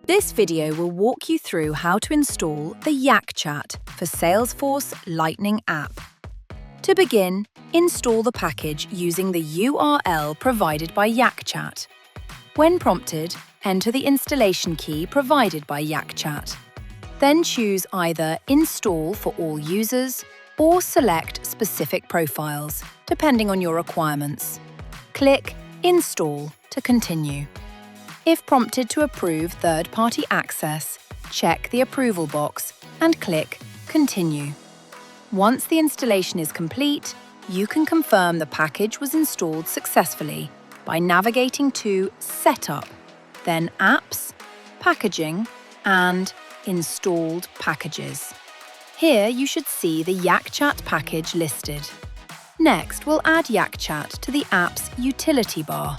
This video will walk you through how to install the YakChat for Salesforce Lightning app. To begin, install the package using the URL provided by YakChat. When prompted, enter the installation key provided by YakChat. Then choose either Install for all users or select specific profiles, depending on your requirements. Click Install to continue. If prompted to approve third-party access, check the approval box and click Continue. Once the installation is complete, you can confirm the package was installed successfully by navigating to Setup, then Apps, Packaging, and Installed Packages. Here you should see the YakChat package listed. Next, we'll add YakChat to the app's utility bar.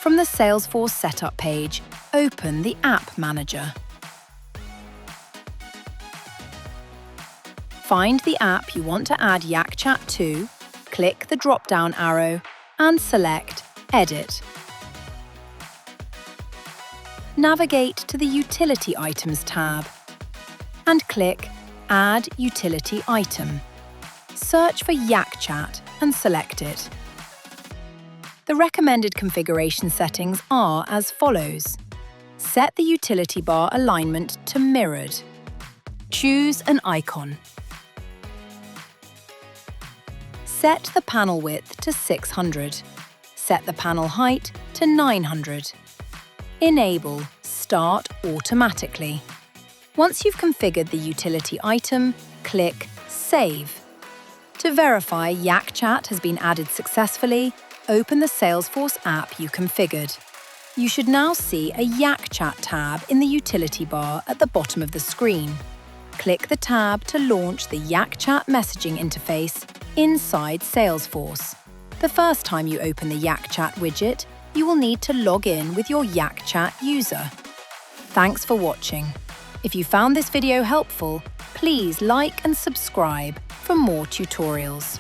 From the Salesforce Setup page, open the App Manager. Find the app you want to add YakChat to, click the drop-down arrow, and select Edit. Navigate to the Utility Items tab and click Add Utility Item. Search for YakChat and select it. The recommended configuration settings are as follows. Set the utility bar alignment to mirrored. Choose an icon. Set the panel width to 600. Set the panel height to 900. Enable Start Automatically. Once you've configured the utility item, click Save. To verify YakChat has been added successfully, open the Salesforce app you configured. You should now see a YakChat tab in the utility bar at the bottom of the screen. Click the tab to launch the YakChat messaging interface inside Salesforce. The first time you open the YakChat widget, you will need to log in with your YakChat user. Thanks for watching. If you found this video helpful, please like and subscribe for more tutorials.